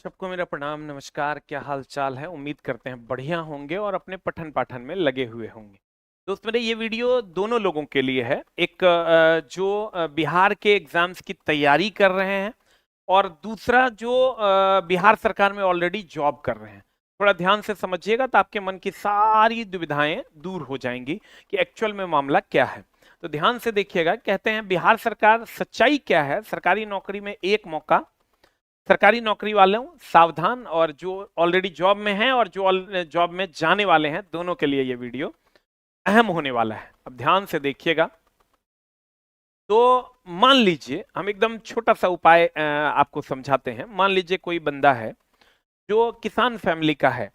सबको मेरा प्रणाम नमस्कार। क्या हाल चाल है? उम्मीद करते हैं बढ़िया होंगे और अपने पठन पाठन में लगे हुए होंगे। दोस्त मेरे ये वीडियो दोनों लोगों के लिए है। एक जो बिहार के एग्जाम्स की तैयारी कर रहे हैं और दूसरा जो बिहार सरकार में ऑलरेडी जॉब कर रहे हैं। थोड़ा ध्यान से समझिएगा तो आपके मन की सारी दुविधाएं दूर हो जाएंगी कि एक्चुअल में मामला क्या है। तो ध्यान से देखिएगा। कहते हैं बिहार सरकार, सच्चाई क्या है? सरकारी नौकरी में एक मौका। सरकारी नौकरी वालों सावधान, और जो ऑलरेडी जॉब में हैं और जो जॉब में जाने वाले हैं, दोनों के लिए ये वीडियो अहम होने वाला है। अब ध्यान से देखिएगा। तो मान लीजिए हम एकदम छोटा सा उपाय आपको समझाते हैं। मान लीजिए कोई बंदा है जो किसान फैमिली का है,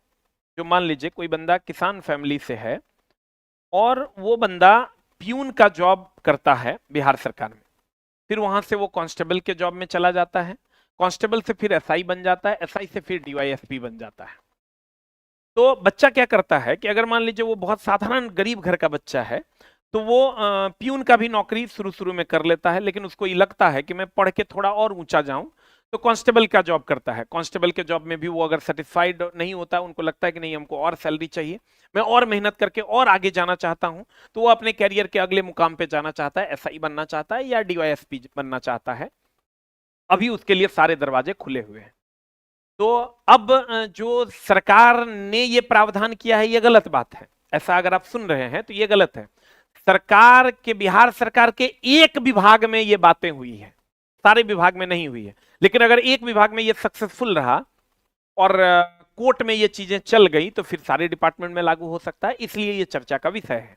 जो मान लीजिए कोई बंदा किसान फैमिली से है और वो बंदा प्यून का जॉब करता है बिहार सरकार में। फिर वहां से वो कांस्टेबल के जॉब में चला जाता है, कांस्टेबल से फिर एसआई बन जाता है, एसआई से फिर डीवाईएसपी बन जाता है। तो बच्चा क्या करता है कि अगर मान लीजिए वो बहुत साधारण गरीब घर का बच्चा है तो वो प्यून का भी नौकरी शुरू शुरू में कर लेता है, लेकिन उसको ये लगता है कि मैं पढ़ के थोड़ा और ऊंचा जाऊं, तो कांस्टेबल का जॉब करता है। कांस्टेबल के जॉब में भी वो अगर सेटिस्फाइड नहीं होता, उनको लगता है कि नहीं हमको और सैलरी चाहिए, मैं और मेहनत करके और आगे जाना चाहता हूं, तो वो अपने कैरियर के अगले मुकाम पे जाना चाहता है, एसआई बनना चाहता है या डीवाईएसपी बनना चाहता है। अभी उसके लिए सारे दरवाजे खुले हुए हैं। तो अब जो सरकार ने ये प्रावधान किया है ये गलत बात है। ऐसा अगर आप सुन रहे हैं तो ये गलत है। सरकार के, बिहार सरकार के एक विभाग में ये बातें हुई है, सारे विभाग में नहीं हुई है। लेकिन अगर एक विभाग में ये सक्सेसफुल रहा और कोर्ट में ये चीजें चल गई तो फिर सारे डिपार्टमेंट में लागू हो सकता है, इसलिए ये चर्चा का विषय है।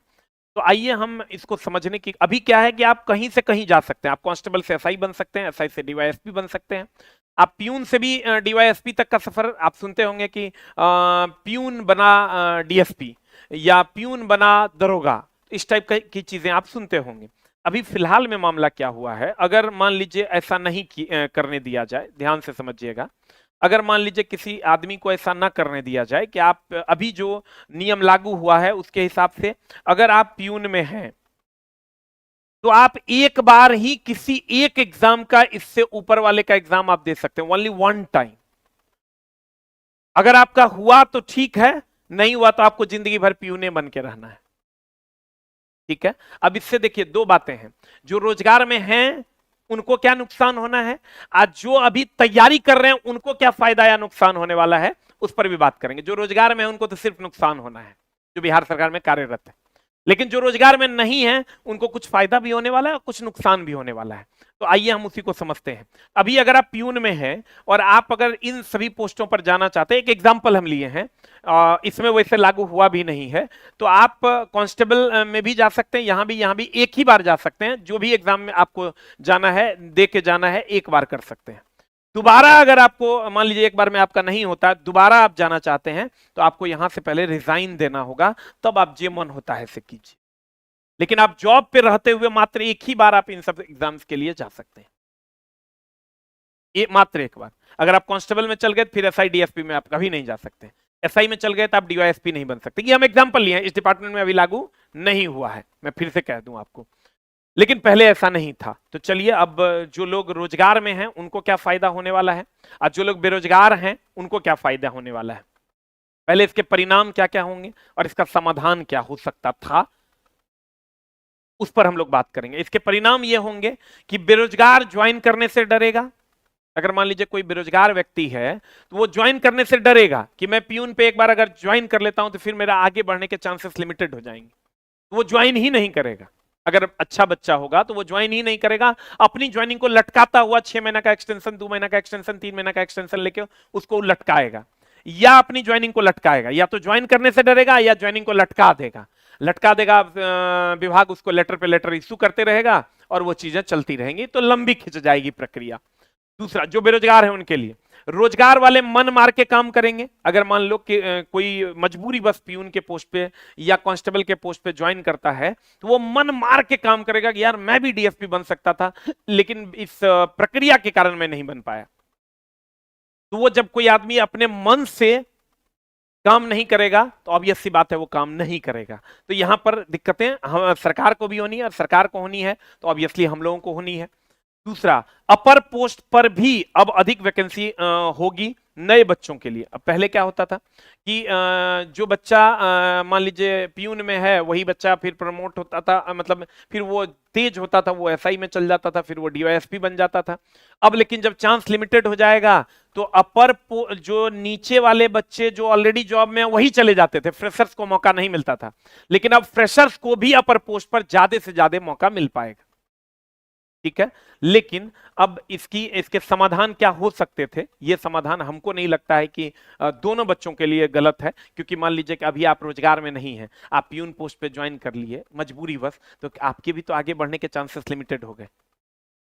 तो आइए हम इसको समझने की। अभी क्या है कि आप कहीं से कहीं जा सकते हैं। आप कांस्टेबल से एसआई बन सकते हैं, एसआई से डीवाईएसपी बन सकते हैं, आप प्यून से भी डीवाईएसपी तक का सफर। आप सुनते होंगे कि प्यून बना डीएसपी या प्यून बना दरोगा, इस टाइप की चीजें आप सुनते होंगे। अभी फिलहाल में मामला क्या हुआ है, अगर मान लीजिए ऐसा नहीं करने दिया जाए, ध्यान से समझिएगा। अगर मान लीजिए किसी आदमी को ऐसा ना करने दिया जाए कि आप अभी जो नियम लागू हुआ है उसके हिसाब से अगर आप प्यून में हैं तो आप एक बार ही किसी एक एग्जाम का, इससे ऊपर वाले का एग्जाम आप दे सकते हैं, ओनली वन टाइम। अगर आपका हुआ तो ठीक है, नहीं हुआ तो आपको जिंदगी भर प्यूने बन के रहना है। ठीक है। अब इससे देखिए दो बातें हैं। जो रोजगार में हैं उनको क्या नुकसान होना है, आज जो अभी तैयारी कर रहे हैं उनको क्या फायदा या नुकसान होने वाला है, उस पर भी बात करेंगे। जो रोजगार में है उनको तो सिर्फ नुकसान होना है, जो बिहार सरकार में कार्यरत है। लेकिन जो रोजगार में नहीं है उनको कुछ फायदा भी होने वाला है और कुछ नुकसान भी होने वाला है। तो आइए हम उसी को समझते हैं। अभी अगर आप प्यून में हैं और आप अगर इन सभी पोस्टों पर जाना चाहते हैं, एक एग्जांपल हम लिए हैं, इसमें वैसे लागू हुआ भी नहीं है, तो आप कांस्टेबल में भी जा सकते हैं, यहां भी एक ही बार जा सकते हैं। जो भी एग्जाम में आपको जाना है, दे के जाना है, एक बार कर सकते हैं। दोबारा अगर आपको मान लीजिए एक बार में आपका नहीं होता, दोबारा आप जाना चाहते हैं, तो आपको यहां से पहले रिजाइन देना होगा, तब आप जे मन होता है से कीजिए। लेकिन आप जॉब पे रहते हुए मात्र एक ही बार आप इन सब एग्जाम्स के लिए जा सकते हैं, ये मात्र एक बार। अगर आप कांस्टेबल में चल गए फिर एसआई डीएसपी में आप कभी नहीं जा सकते। एसआई में चल गए तो आप डीवाईएसपी नहीं बन सकते। ये हम एग्जाम्पल लिए हैं, इस डिपार्टमेंट में अभी लागू नहीं हुआ है, मैं फिर से कह दूं आपको, लेकिन पहले ऐसा नहीं था। तो चलिए, अब जो लोग रोजगार में हैं उनको क्या फायदा होने वाला है और जो लोग बेरोजगार हैं उनको क्या फायदा होने वाला है, पहले इसके परिणाम क्या क्या होंगे और इसका समाधान क्या हो सकता था, उस पर हम लोग बात करेंगे। इसके परिणाम ये होंगे कि बेरोजगार ज्वाइन करने से डरेगा। अगर मान लीजिए कोई बेरोजगार व्यक्ति है तो वो ज्वाइन करने से डरेगा कि मैं प्यून पे एक बार अगर ज्वाइन कर लेता हूं तो फिर मेरा आगे बढ़ने के चांसेस लिमिटेड हो जाएंगे, तो वो ज्वाइन ही नहीं करेगा। अगर अच्छा बच्चा होगा तो वो ज्वाइन ही नहीं करेगा, अपनी ज्वाइनिंग को लटकाता हुआ 6 महीना का एक्सटेंशन, 2 महीना का एक्सटेंशन, 3 महीना का एक्सटेंशन लेके उसको लटकाएगा, या अपनी ज्वाइनिंग को लटकाएगा, या तो ज्वाइन करने से डरेगा या ज्वाइनिंग को लटका देगा। लटका देगा, विभाग उसको लेटर पे लेटर इश्यू करते रहेगा और वो चीजें चलती रहेंगी, तो लंबी खिंच जाएगी प्रक्रिया। दूसरा, जो बेरोजगार है उनके लिए, रोजगार वाले मन मार के काम करेंगे। अगर मान लो कि कोई मजबूरी बस प्यून के पोस्ट पे या कांस्टेबल के पोस्ट पे ज्वाइन करता है, तो वो मन मार के काम करेगा कि यार मैं भी डीएसपी बन सकता था, लेकिन इस प्रक्रिया के कारण मैं नहीं बन पाया। तो वो जब कोई आदमी अपने मन से काम नहीं करेगा तो ऑब्वियस सी बात है वो काम नहीं करेगा। तो यहां पर दिक्कतें हम सरकार को भी होनी है, और सरकार को होनी है तो ऑब्वियसली हम लोगों को होनी है। दूसरा, अपर पोस्ट पर भी अब अधिक वैकेंसी होगी नए बच्चों के लिए। अब पहले क्या होता था कि जो बच्चा मान लीजिए प्यून में है वही बच्चा फिर प्रमोट होता था, मतलब फिर वो तेज होता था, वो एसआई में चल जाता था, फिर वो डीवाईएसपी बन जाता था। अब लेकिन जब चांस लिमिटेड हो जाएगा तो जो नीचे वाले बच्चे जो ऑलरेडी जॉब में वही चले जाते थे, फ्रेशर्स को मौका नहीं मिलता था। लेकिन अब फ्रेशर्स को भी अपर पोस्ट पर ज्यादा से ज्यादा मौका मिल पाएगा। ठीक है, लेकिन अब इसके समाधान क्या हो सकते थे? ये समाधान हमको नहीं लगता है कि दोनों बच्चों के लिए गलत है, क्योंकि मान लीजिए कि अभी आप रोजगार में नहीं हैं, आप प्यून पोस्ट पे ज्वाइन कर लिए मजबूरीवश, तो आपके भी तो आगे बढ़ने के चांसेस लिमिटेड हो गए,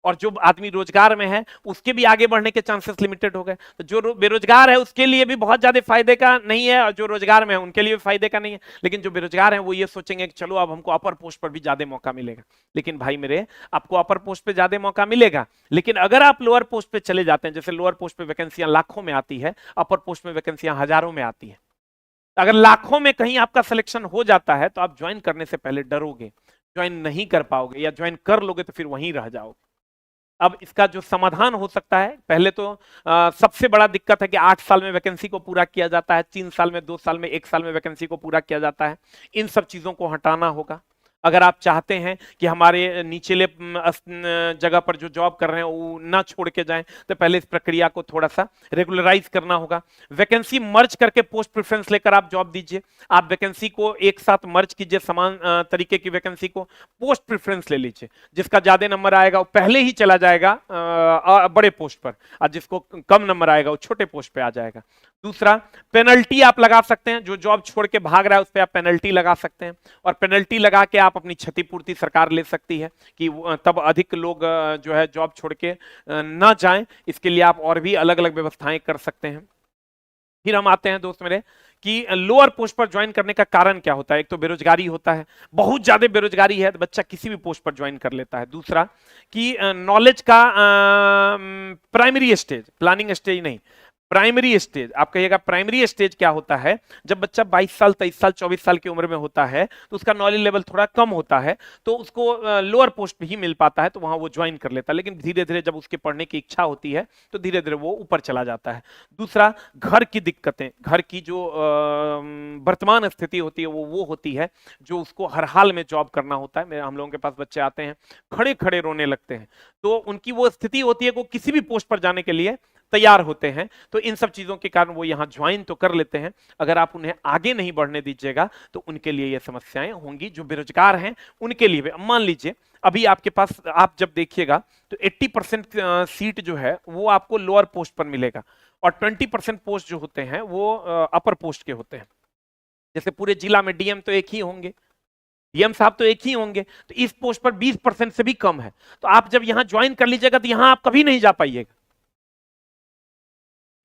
और जो आदमी रोजगार में है उसके भी आगे बढ़ने के चांसेस लिमिटेड हो गए। तो जो बेरोजगार है उसके लिए भी बहुत ज्यादा फायदे का नहीं है, और जो रोजगार में है उनके लिए भी फायदे का नहीं है। लेकिन जो बेरोजगार है वो ये सोचेंगे कि चलो अब हमको अपर पोस्ट पर भी ज्यादा मौका मिलेगा। लेकिन भाई मेरे, आपको अपर पोस्ट पे ज्यादा मौका मिलेगा, लेकिन अगर आप लोअर पोस्ट पे चले जाते हैं, जैसे लोअर पोस्ट पे वैकेंसियां लाखों में आती है, अपर पोस्ट में वैकेंसियां हजारों में आती है। अगर लाखों में कहीं आपका सिलेक्शन हो जाता है तो आप ज्वाइन करने से पहले डरोगे, ज्वाइन नहीं कर पाओगे, या ज्वाइन कर लोगे तो फिर वहीं रह जाओगे। अब इसका जो समाधान हो सकता है, पहले तो सबसे बड़ा दिक्कत है कि 8 साल में वैकेंसी को पूरा किया जाता है, 3 साल में, 2 साल में, 1 साल में वैकेंसी को पूरा किया जाता है। इन सब चीजों को हटाना होगा। अगर आप चाहते हैं कि हमारे निचले जगह पर जो जॉब कर रहे हैं वो ना छोड़ के जाएं, तो पहले इस प्रक्रिया को थोड़ा सा रेगुलराइज करना होगा। वैकेंसी मर्ज करके पोस्ट प्रेफरेंस लेकर आप जॉब दीजिए। आप वैकेंसी को एक साथ मर्ज कीजिए, समान तरीके की वैकेंसी को, पोस्ट प्रेफरेंस ले लीजिए। जिसका ज्यादा नंबर आएगा वो पहले ही चला जाएगा बड़े पोस्ट पर, और जिसको कम नंबर आएगा वो छोटे पोस्ट पे आ जाएगा। दूसरा, पेनल्टी आप लगा सकते हैं, जो जॉब छोड़ के भाग रहा है उस पर आप पेनल्टी लगा सकते हैं, और पेनल्टी लगा के आप अपनी क्षतिपूर्ति सरकार ले सकती है कि तब अधिक लोग जो है जॉब छोड़ के ना जाएं। इसके लिए आप और भी अलग अलग व्यवस्थाएं कर सकते हैं। फिर हम आते हैं दोस्त मेरे कि लोअर पोस्ट पर ज्वाइन करने का कारण क्या होता है। एक तो बेरोजगारी होता है, बहुत ज्यादा बेरोजगारी है तो बच्चा किसी भी पोस्ट पर ज्वाइन कर लेता है। दूसरा कि नॉलेज का प्राइमरी स्टेज, प्लानिंग स्टेज नहीं, प्राइमरी स्टेज। आप कहिएगा प्राइमरी स्टेज क्या होता है? जब बच्चा 22 साल, 23 साल, 24 साल की उम्र में होता है तो उसका नॉलेज लेवल थोड़ा कम होता है, तो उसको लोअर पोस्ट भी मिल पाता है, तो वहां वो ज्वाइन कर लेता है। लेकिन धीरे धीरे जब उसके पढ़ने की इच्छा होती है तो धीरे धीरे वो ऊपर चला जाता है। दूसरा, घर की दिक्कतें, घर की जो वर्तमान स्थिति होती है वो होती है जो उसको हर हाल में जॉब करना होता है। हम लोगों के पास बच्चे आते हैं खड़े खड़े रोने लगते हैं, तो उनकी वो स्थिति होती है कि वो किसी भी पोस्ट पर जाने के लिए तैयार होते हैं। तो इन सब चीजों के कारण वो यहां ज्वाइन तो कर लेते हैं। अगर आप उन्हें आगे नहीं बढ़ने दीजिएगा तो उनके लिए ये समस्याएं होंगी। जो बेरोजगार हैं उनके लिए भी, मान लीजिए अभी आपके पास, आप जब देखिएगा तो 80% सीट जो है वो आपको लोअर पोस्ट पर मिलेगा, और 20% पोस्ट जो होते हैं वो अपर पोस्ट के होते हैं। जैसे पूरे जिला में डीएम तो एक ही होंगे, डीएम साहब तो एक ही होंगे, तो इस पोस्ट पर 20% से भी कम है। तो आप जब यहां ज्वाइन कर लीजिएगा तो यहां आप कभी नहीं जा पाइएगा।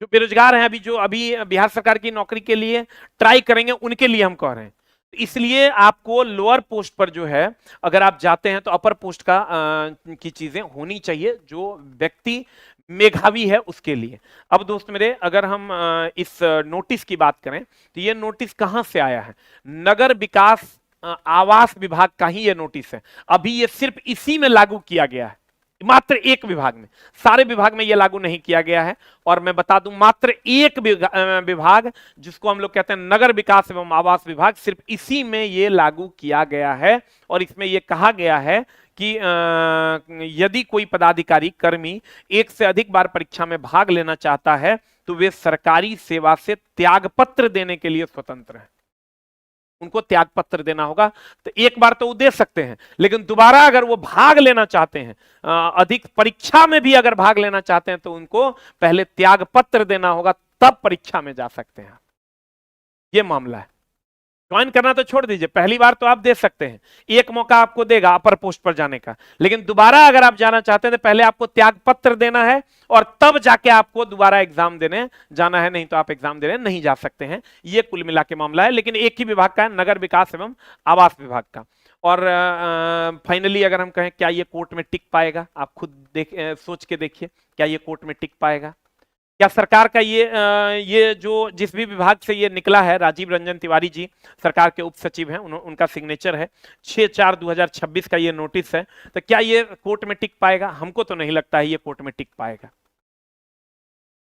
जो बेरोजगार हैं अभी, जो अभी बिहार सरकार की नौकरी के लिए ट्राई करेंगे, उनके लिए हम कह रहे हैं। तो इसलिए आपको लोअर पोस्ट पर जो है अगर आप जाते हैं तो अपर पोस्ट की चीजें होनी चाहिए, जो व्यक्ति मेधावी है उसके लिए। अब दोस्त मेरे, अगर हम इस नोटिस की बात करें तो ये नोटिस कहां से आया है? नगर विकास आवास विभाग का ही ये नोटिस है। अभी ये सिर्फ इसी में लागू किया गया है, मात्र एक विभाग में, सारे विभाग में यह लागू नहीं किया गया है। और मैं बता दूं, मात्र एक विभाग जिसको हम लोग कहते हैं नगर विकास एवं आवास विभाग, सिर्फ इसी में यह लागू किया गया है। और इसमें यह कहा गया है कि यदि कोई पदाधिकारी कर्मी एक से अधिक बार परीक्षा में भाग लेना चाहता है तो वे सरकारी सेवा से त्यागपत्र देने के लिए स्वतंत्र है। उनको त्याग पत्र देना होगा। तो एक बार तो वो दे सकते हैं, लेकिन दोबारा अगर वो भाग लेना चाहते हैं, अधिक परीक्षा में भी अगर भाग लेना चाहते हैं, तो उनको पहले त्याग पत्र देना होगा, तब परीक्षा में जा सकते हैं। ये मामला है। ज्वाइन करना तो छोड़ दीजिए, पहली बार तो आप दे सकते हैं, एक मौका आपको देगा अपर पोस्ट पर जाने का। लेकिन दोबारा अगर आप जाना चाहते हैं तो पहले आपको त्याग पत्र देना है, और तब जाके आपको दोबारा एग्जाम देने जाना है, नहीं तो आप एग्जाम देने नहीं जा सकते हैं। ये कुल मिला के मामला है, लेकिन एक ही विभाग का है, नगर विकास एवं आवास विभाग का। और फाइनली अगर हम कहें क्या ये कोर्ट में टिक पाएगा, आप खुद सोच के देखिए, क्या ये कोर्ट में टिक पाएगा? क्या सरकार का ये जो जिस भी विभाग से ये निकला है, राजीव रंजन तिवारी जी सरकार के उप सचिव हैं, उनका सिग्नेचर है, 6/4/2026 का ये नोटिस है, तो क्या ये कोर्ट में टिक पाएगा? हमको तो नहीं लगता है ये कोर्ट में टिक पाएगा।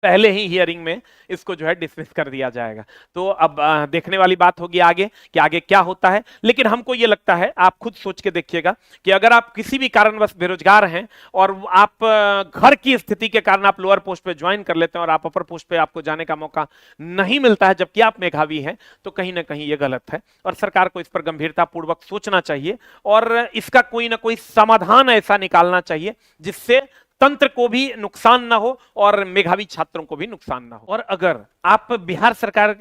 पहले ही हियरिंग में इसको जो है डिसमिस कर दिया जाएगा। तो अब देखने वाली बात होगी आगे कि आगे क्या होता है। लेकिन हमको ये लगता है, आप खुद सोच के देखिएगा कि अगर आप किसी भी कारणवश बेरोजगार हैं और आप घर की स्थिति के कारण आप लोअर पोस्ट पे ज्वाइन कर लेते हैं और आप अपर पोस्ट पे आपको जाने का मौका नहीं मिलता है जबकि आप मेधावी हैं, तो कहीं ना कहीं ये गलत है और सरकार को इस पर गंभीरता पूर्वक सोचना चाहिए और इसका कोई ना कोई समाधान ऐसा निकालना चाहिए जिससे तंत्र को भी नुकसान ना हो और मेधावी छात्रों को भी नुकसान ना हो। और अगर आप बिहार सरकार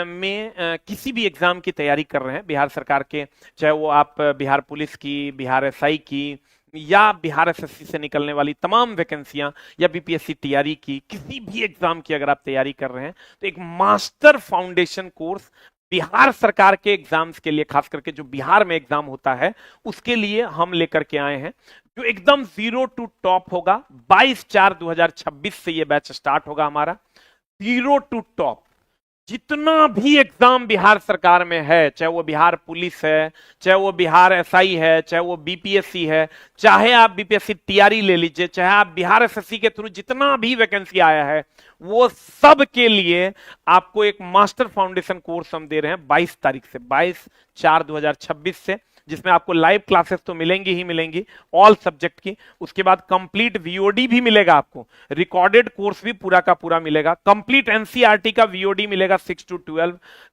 में किसी भी एग्जाम की तैयारी कर रहे हैं, बिहार सरकार के, चाहे वो आप बिहार पुलिस की, बिहार एसआई की या बिहार एसएससी से निकलने वाली तमाम वैकेंसियां या बीपीएससी टीआरई की, किसी भी एग्जाम की अगर आप तैयारी कर रहे हैं तो एक मास्टर फाउंडेशन कोर्स बिहार सरकार के एग्जाम्स के लिए, खास करके जो बिहार में एग्जाम होता है उसके लिए हम लेकर के आए हैं, जो एकदम 0 टू टॉप होगा। 22/4/2026 से ये बैच स्टार्ट होगा हमारा। 0 टू टॉप जितना भी एग्जाम बिहार सरकार में है, चाहे वो बिहार पुलिस है, चाहे वो बिहार एसआई है, चाहे वो बीपीएससी है, चाहे आप बीपीएससी टीआरई ले लीजिए, चाहे आप बिहार एसएससी के थ्रू जितना भी वैकेंसी आया है, वो सब के लिए आपको एक मास्टर फाउंडेशन कोर्स हम दे रहे हैं 22 तारीख से, 22/4/2026 से, जिसमें आपको लाइव क्लासेस तो मिलेंगी ही मिलेंगी ऑल सब्जेक्ट की। उसके बाद कंप्लीट वीओडी भी मिलेगा, आपको रिकॉर्डेड कोर्स भी पूरा का पूरा मिलेगा, कंप्लीट एनसीईआरटी का वीओडी मिलेगा 6 to 12,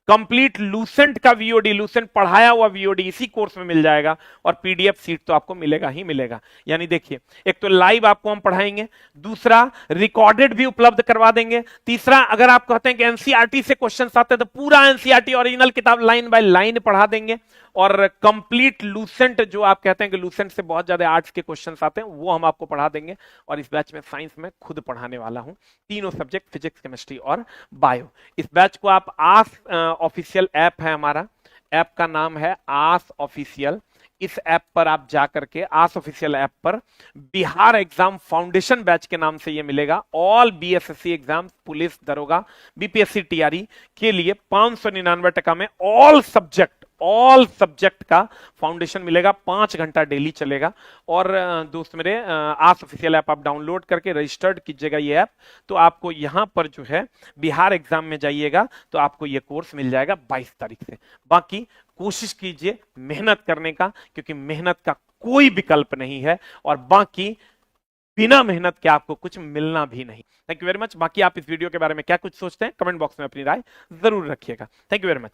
कंप्लीट लूसेंट का वीओडी, लूसेंट पढ़ाया हुआ वीओडी इसी कोर्स में मिल जाएगा और पीडीएफ सीट तो आपको मिलेगा ही मिलेगा। यानी देखिए, एक तो लाइव आपको हम पढ़ाएंगे, दूसरा रिकॉर्डेड भी उपलब्ध करवा देंगे, तीसरा अगर आप कहते हैं कि एनसीईआरटी से क्वेश्चंस आते हैं तो पूरा एनसीईआरटी ओरिजिनल किताब लाइन बाय लाइन पढ़ा देंगे, और कंप्लीट लूसेंट जो आप कहते हैं कि लूसेंट से बहुत ज्यादा आर्ट्स के क्वेश्चंस आते हैं वो हम आपको पढ़ा देंगे। और इस बैच में साइंस में खुद पढ़ाने वाला हूं, तीनों सब्जेक्ट फिजिक्स, केमिस्ट्री और बायो। इस बैच को आप आस ऑफिशियल ऐप है हमारा, ऐप का नाम है आस ऑफिशियल। इस ऐप पर आप जाकर के, आस ऑफिशियल ऐप पर बिहार एग्जाम फाउंडेशन बैच के नाम से ये मिलेगा। ऑल बीएसएससी एग्जाम, पुलिस, दरोगा, बीपीएससी टीआरई के लिए 599 टका में ऑल सब्जेक्ट का फाउंडेशन मिलेगा। 5 घंटा डेली चलेगा। और दोस्त मेरे, आस ऑफिशियल ऐप आप डाउनलोड करके रजिस्टर्ड कीजिएगा ये ऐप, तो आपको यहां पर जो है बिहार एग्जाम में जाइएगा तो आपको ये कोर्स मिल जाएगा 22 तारीख से। बाकी कोशिश कीजिए मेहनत करने का, क्योंकि मेहनत का कोई विकल्प नहीं है और बाकी बिना मेहनत के आपको कुछ मिलना भी नहीं। Thank you very much. बाकी आप इस वीडियो के बारे में क्या कुछ सोचते हैं कमेंट बॉक्स में अपनी राय जरूर रखिएगा। Thank you very much.